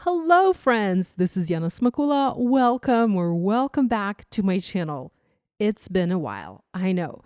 Hello friends, this is Yana Smakula. Welcome back to my channel. It's been a while, I know.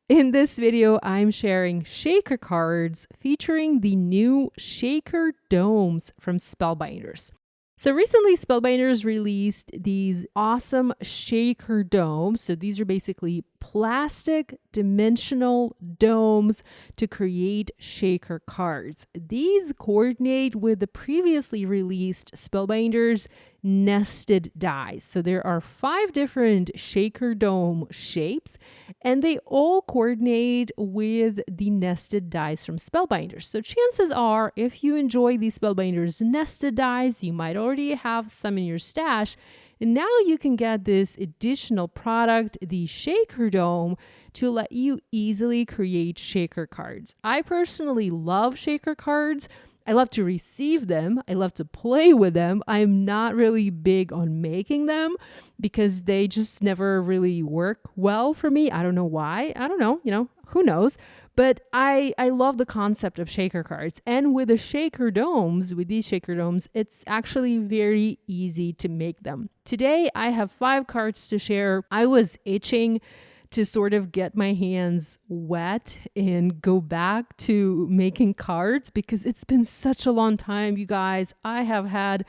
In this video, I'm sharing shaker cards featuring the new shaker domes from Spellbinders. So recently, Spellbinders released these awesome shaker domes. So these are basically plastic dimensional domes to create shaker cards. These coordinate with the previously released Spellbinders nested dies. So there are 5 different shaker dome shapes, and they all coordinate with the nested dies from Spellbinders. So chances are, if you enjoy these Spellbinders nested dies, you might already have some in your stash. And now you can get this additional product, the shaker dome, to let you easily create shaker cards. I personally love shaker cards. I love to receive them. I love to play with them. I'm not really big on making them because they just never really work well for me. I don't know why. I don't know, who knows? But I love the concept of shaker cards. And with these shaker domes, it's actually very easy to make them. Today, I have 5 cards to share. I was itching to sort of get my hands wet and go back to making cards because it's been such a long time, you guys. I have had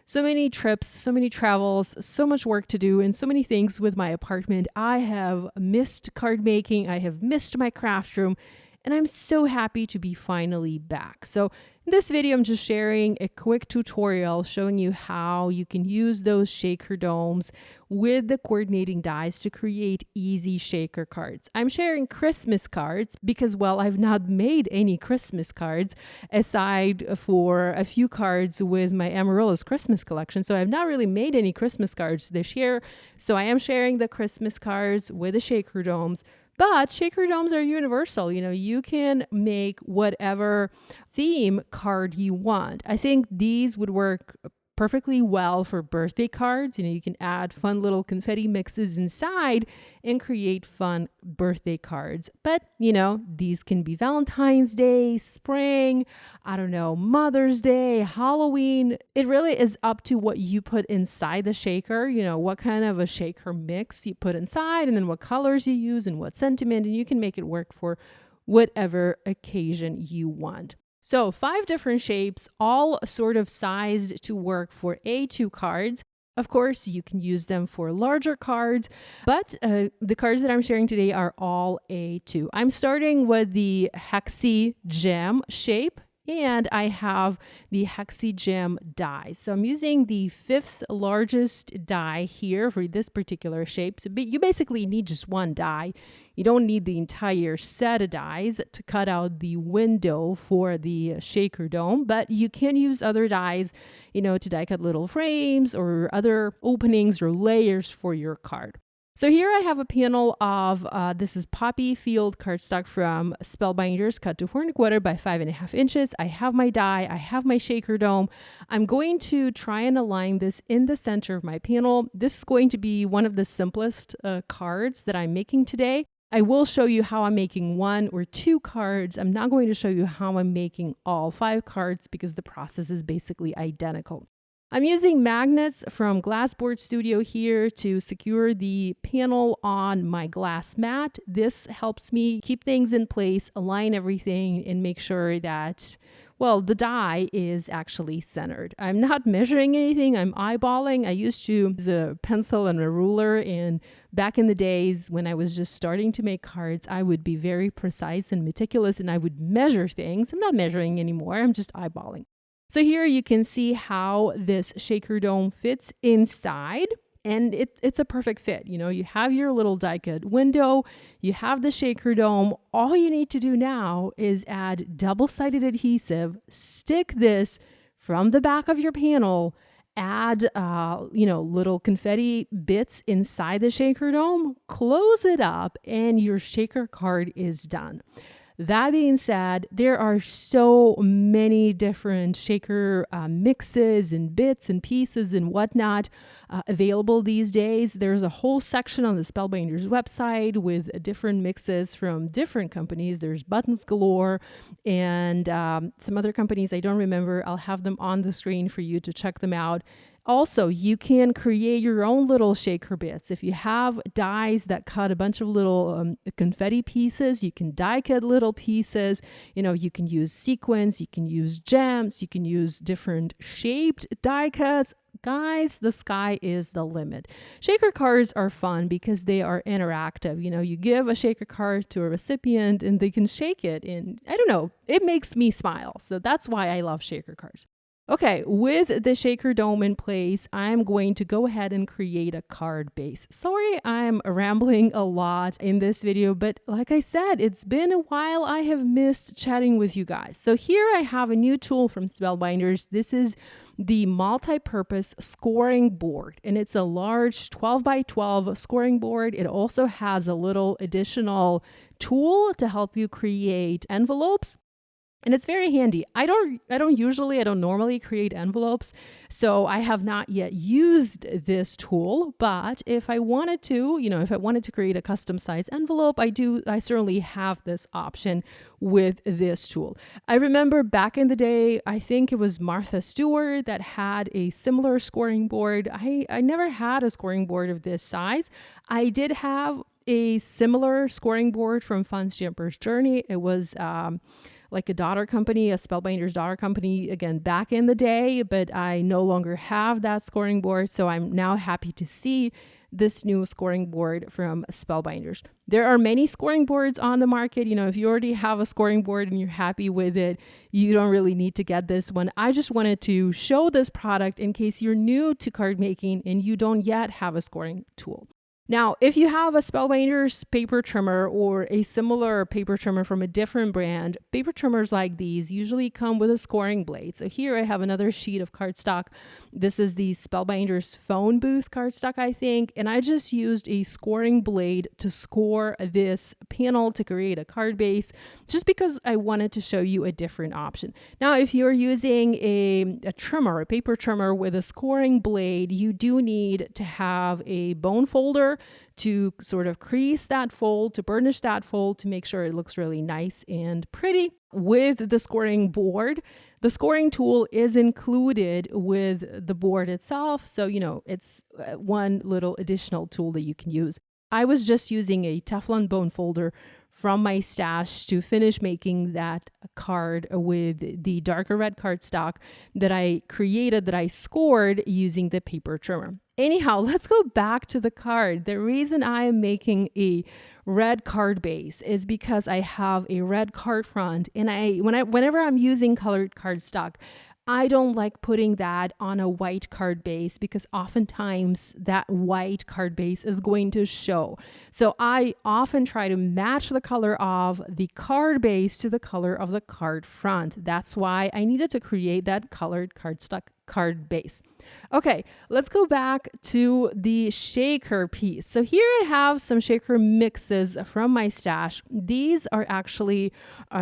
so many trips, so many travels, so much work to do, and so many things with my apartment. I have missed card making. I have missed my craft room, and I'm so happy to be finally back. So in this video, I'm just sharing a quick tutorial showing you how you can use those shaker domes with the coordinating dies to create easy shaker cards. I'm sharing Christmas cards because, well, I've not made any Christmas cards aside for a few cards with my Amaryllis Christmas collection. So I've not really made any Christmas cards this year. So I am sharing the Christmas cards with the shaker domes. But shaker domes are universal. You can make whatever theme card you want. I think these would work perfectly well for birthday cards. You can add fun little confetti mixes inside and create fun birthday cards. But, these can be Valentine's Day, spring, Mother's Day, Halloween. It really is up to what you put inside the shaker, what kind of a shaker mix you put inside, and then what colors you use and what sentiment, and you can make it work for whatever occasion you want. So 5 different shapes, all sort of sized to work for A2 cards. Of course, you can use them for larger cards, but the cards that I'm sharing today are all A2. I'm starting with the Hexi Gem shape, and I have the Hexi Gem die. So I'm using the 5th largest die here for this particular shape. So you basically need just one die. You don't need the entire set of dies to cut out the window for the shaker dome, but you can use other dies, to die cut little frames or other openings or layers for your card. So here I have a panel of, this is Poppy Field cardstock from Spellbinders, cut to 4¼ by 5½ inches. I have my die, I have my shaker dome. I'm going to try and align this in the center of my panel. This is going to be one of the simplest cards that I'm making today. I will show you how I'm making 1 or 2 cards. I'm not going to show you how I'm making all 5 cards because the process is basically identical. I'm using magnets from Glassboard Studio here to secure the panel on my glass mat. This helps me keep things in place, align everything, and make sure that, well, the die is actually centered. I'm not measuring anything, I'm eyeballing. I used to use a pencil and a ruler, and back in the days when I was just starting to make cards, I would be very precise and meticulous, and I would measure things. I'm not measuring anymore, I'm just eyeballing. So here you can see how this shaker dome fits inside, and it's a perfect fit. You have your little die cut window, you have the shaker dome. All you need to do now is add double-sided adhesive, stick this from the back of your panel, add, little confetti bits inside the shaker dome, close it up, and your shaker card is done. That being said, there are so many different shaker mixes and bits and pieces and whatnot available these days. There's a whole section on the Spellbinders website with different mixes from different companies. There's Buttons Galore and some other companies I don't remember. I'll have them on the screen for you to check them out. Also, you can create your own little shaker bits. If you have dies that cut a bunch of little confetti pieces, you can die cut little pieces. You know, you can use sequins, you can use gems, you can use different shaped die cuts. Guys, the sky is the limit. Shaker cards are fun because they are interactive. You know, you give a shaker card to a recipient and they can shake it, and I don't know, it makes me smile. So that's why I love shaker cards. Okay, with the shaker dome in place, I'm going to go ahead and create a card base. Sorry, I'm rambling a lot in this video, but like I said, it's been a while. I have missed chatting with you guys. So here I have a new tool from Spellbinders. This is the multi-purpose scoring board, and it's a large 12 by 12 scoring board. It also has a little additional tool to help you create envelopes. And it's very handy. I don't normally create envelopes, so I have not yet used this tool, but if I wanted to, if I wanted to create a custom size envelope, I certainly have this option with this tool. I remember back in the day, I think it was Martha Stewart that had a similar scoring board. I never had a scoring board of this size. I did have a similar scoring board from Fun Stamper's Journey. It was, like a daughter company, a Spellbinders daughter company, again, back in the day, but I no longer have that scoring board. So I'm now happy to see this new scoring board from Spellbinders. There are many scoring boards on the market. If you already have a scoring board and you're happy with it, you don't really need to get this one. I just wanted to show this product in case you're new to card making and you don't yet have a scoring tool. Now, if you have a Spellbinders paper trimmer or a similar paper trimmer from a different brand, paper trimmers like these usually come with a scoring blade. So here I have another sheet of cardstock. This is the Spellbinders phone booth cardstock, I think, and I just used a scoring blade to score this panel to create a card base, just because I wanted to show you a different option. Now, if you're using a trimmer, a paper trimmer with a scoring blade, you do need to have a bone folder to sort of crease that fold, to burnish that fold, to make sure it looks really nice and pretty. With the scoring board, the scoring tool is included with the board itself. So, it's one little additional tool that you can use. I was just using a Teflon bone folder from my stash to finish making that card with the darker red cardstock that I created, that I scored using the paper trimmer. Anyhow, let's go back to the card. The reason I am making a red card base is because I have a red card front, and whenever I'm using colored cardstock, I don't like putting that on a white card base because oftentimes that white card base is going to show. So I often try to match the color of the card base to the color of the card front. That's why I needed to create that colored cardstock card base. Okay, let's go back to the shaker piece. So here I have some shaker mixes from my stash. These are actually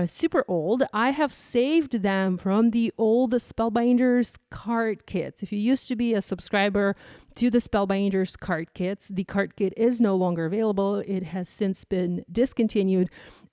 super old. I have saved them from the old Spellbinders card kits. If you used to be a subscriber to the Spellbinders card kits, the card kit is no longer available. It has since been discontinued.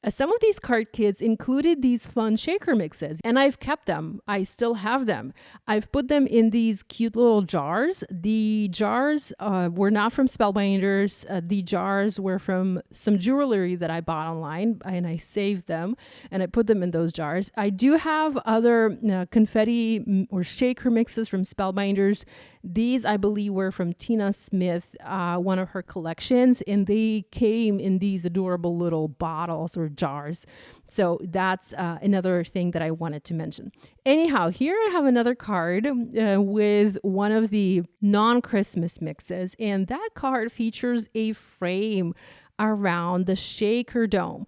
Some of these card kits included these fun shaker mixes, and I've kept them. I still have them. I've put them in these cute little jars. The jars were not from Spellbinders. The jars were from some jewelry that I bought online, and I saved them, and I put them in those jars. I do have other confetti or shaker mixes from Spellbinders. These, I believe, were from Tina Smith, one of her collections, and they came in these adorable little bottles or jars. So that's another thing that I wanted to mention. Anyhow, here I have another card with one of the non-Christmas mixes, and that card features a frame around the shaker dome.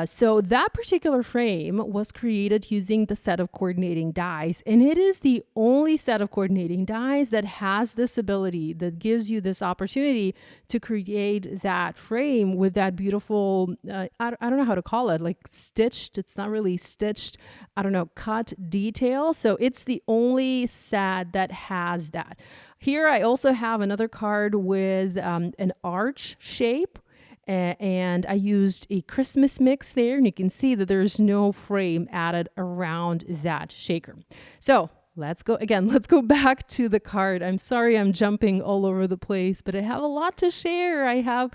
So that particular frame was created using the set of coordinating dies, and it is the only set of coordinating dies that has this ability, that gives you this opportunity to create that frame with that beautiful, I don't know how to call it, like stitched, it's not really stitched, I don't know, cut detail. So it's the only set that has that. Here I also have another card with an arch shape. And I used a Christmas mix there, and you can see that there's no frame added around that shaker. So let's go back to the card. I'm sorry I'm jumping all over the place, but I have a lot to share. I have,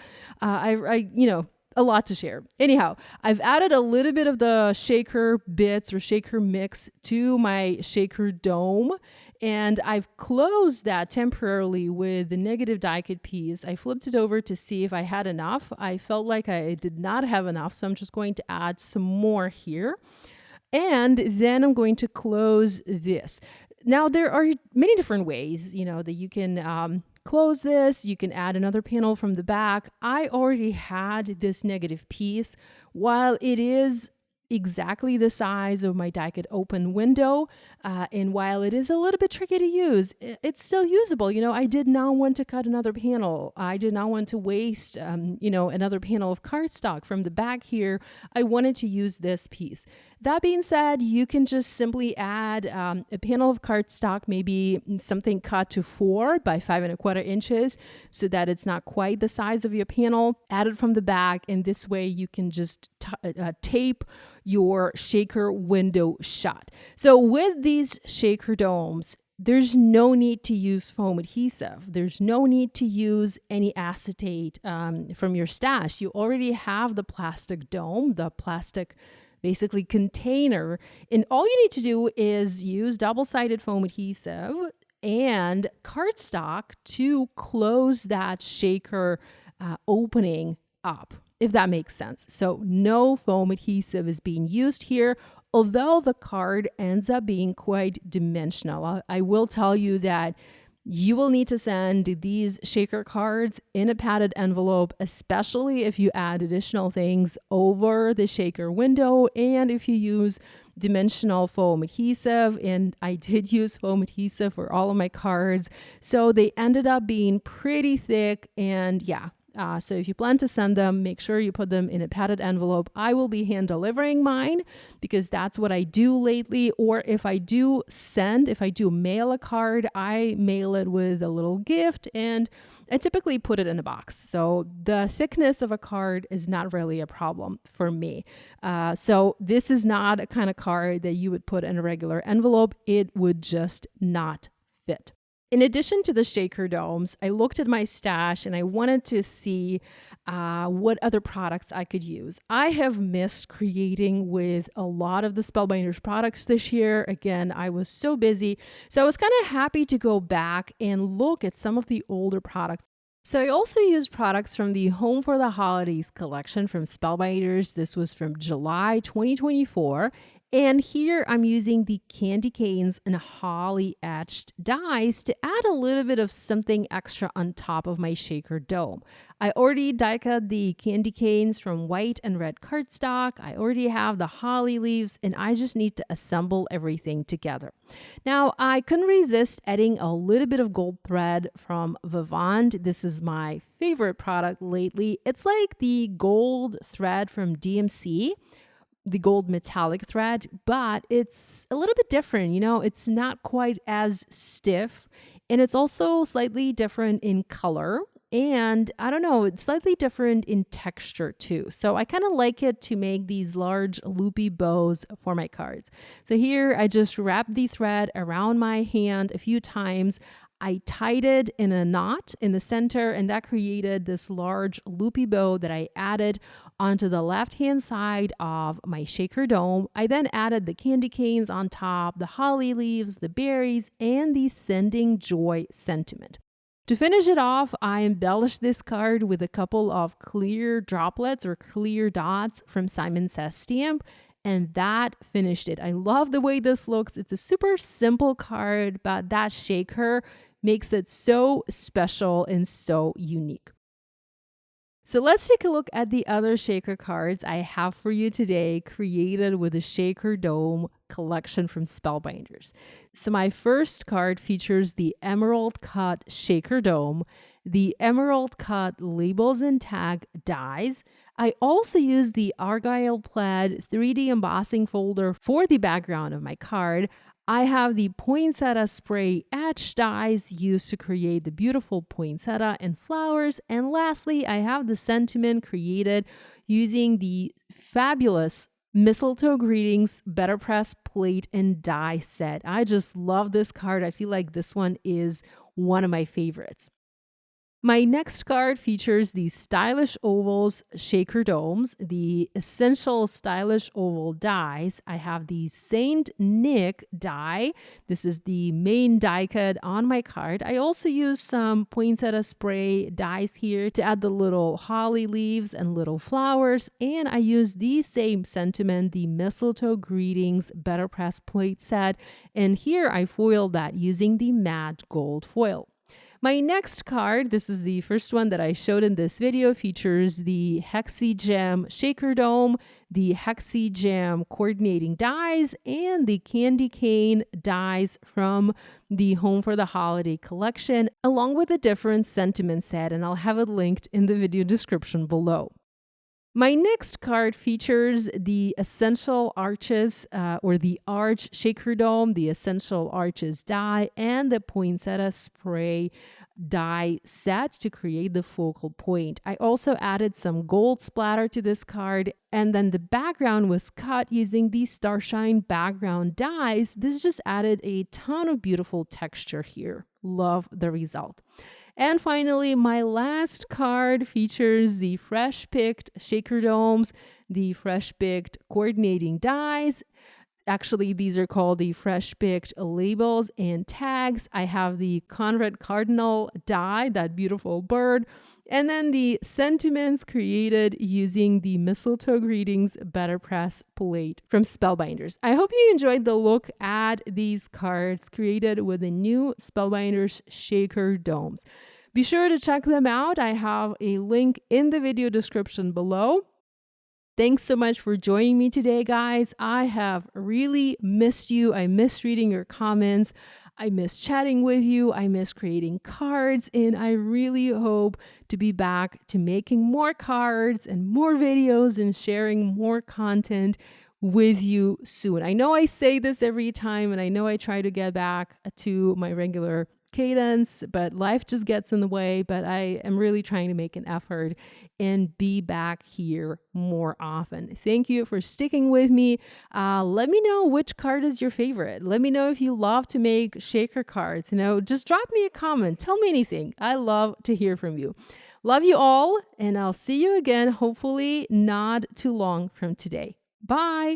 a lot to share. Anyhow, I've added a little bit of the shaker bits or shaker mix to my shaker dome, and I've closed that temporarily with the negative die cut piece. I flipped it over to see if I had enough. I felt like I did not have enough, so I'm just going to add some more here. And then I'm going to close this. Now, there are many different ways, that you can close this. You can add another panel from the back. I already had this negative piece. While it is exactly the size of my die cut open window, and while it is a little bit tricky to use, it's still usable. I did not want to cut another panel. I did not want to waste, another panel of cardstock from the back here. I wanted to use this piece. That being said, you can just simply add a panel of cardstock, maybe something cut to 4 by 5¼ inches, so that it's not quite the size of your panel. Add it from the back, and this way you can just tape your shaker window shut. So with these shaker domes, there's no need to use foam adhesive. There's no need to use any acetate from your stash. You already have the plastic dome, the plastic basically container, and all you need to do is use double-sided foam adhesive and cardstock to close that shaker opening up, if that makes sense. So no foam adhesive is being used here, although the card ends up being quite dimensional. I will tell you that you will need to send these shaker cards in a padded envelope, especially if you add additional things over the shaker window and if you use dimensional foam adhesive. And I did use foam adhesive for all of my cards, so they ended up being pretty thick. And yeah, so if you plan to send them, make sure you put them in a padded envelope. I will be hand delivering mine because that's what I do lately. Or if I do mail a card, I mail it with a little gift, and I typically put it in a box. So the thickness of a card is not really a problem for me. So this is not a kind of card that you would put in a regular envelope. It would just not fit. In addition to the shaker domes, I looked at my stash and I wanted to see what other products I could use. I have missed creating with a lot of the Spellbinders products this year. Again, I was so busy. So I was kind of happy to go back and look at some of the older products. So I also used products from the Home for the Holidays collection from Spellbinders. This was from July 2024. And here I'm using the candy canes and holly etched dies to add a little bit of something extra on top of my shaker dome. I already die cut the candy canes from white and red cardstock. I already have the holly leaves, and I just need to assemble everything together. Now, I couldn't resist adding a little bit of gold thread from Vivant. This is my favorite product lately. It's like the gold thread from DMC, the gold metallic thread, but it's a little bit different. It's not quite as stiff, and it's also slightly different in color. And I don't know, it's slightly different in texture too. So I kind of like it to make these large loopy bows for my cards. So here I just wrapped the thread around my hand a few times. I tied it in a knot in the center, and that created this large loopy bow that I added onto the left-hand side of my shaker dome. I then added the candy canes on top, the holly leaves, the berries, and the sending joy sentiment. To finish it off, I embellished this card with a couple of clear droplets or clear dots from Simon Says stamp, and that finished it. I love the way this looks. It's a super simple card, but that shaker makes it so special and so unique. So let's take a look at the other shaker cards I have for you today, created with the Shaker Dome collection from Spellbinders. So my first card features the Emerald Cut Shaker Dome, the Emerald Cut Labels and Tag dies. I also use the Argyle Plaid 3D embossing folder for the background of my card. I have the poinsettia spray etch dies used to create the beautiful poinsettia and flowers. And lastly, I have the sentiment created using the fabulous Mistletoe Greetings Better Press plate and die set. I just love this card. I feel like this one is one of my favorites. My next card features the Stylish Ovals Shaker Domes, the Essential Stylish Oval dies. I have the Saint Nick die. This is the main die cut on my card. I also use some poinsettia spray dies here to add the little holly leaves and little flowers. And I use the same sentiment, the Mistletoe Greetings Better Press plate set. And here I foiled that using the matte gold foil. My next card, this is the first one that I showed in this video, features the Hexi Gem Shaker Dome, the Hexi Gem coordinating dies, and the Candy Cane dies from the Home for the Holiday collection, along with a different sentiment set, and I'll have it linked in the video description below. My next card features the Essential Arches or the Arch Shaker Dome, the Essential Arches die, and the Poinsettia Spray die set to create the focal point. I also added some gold splatter to this card, and then the background was cut using the Starshine background dies. This just added a ton of beautiful texture here. Love the result. And finally, my last card features the Fresh Picked Shaker Domes, the Fresh Picked Coordinating dies. Actually, these are called the Fresh Picked Labels and Tags. I have the Conrad Cardinal die, that beautiful bird, and then the sentiments created using the Mistletoe Greetings Better Press plate from Spellbinders. I hope you enjoyed the look at these cards created with the new Spellbinders Shaker Domes. Be sure to check them out. I have a link in the video description below. Thanks so much for joining me today, guys. I have really missed you. I miss reading your comments. I miss chatting with you. I miss creating cards. And I really hope to be back to making more cards and more videos and sharing more content with you soon. I know I say this every time, and I know I try to get back to my regular cadence, but life just gets in the way. But I am really trying to make an effort and be back here more often. Thank you for sticking with me. Let me know which card is your favorite. Let me know if you love to make shaker cards. Just drop me a comment. Tell me anything. I love to hear from you. Love you all, and I'll see you again, hopefully not too long from today. Bye.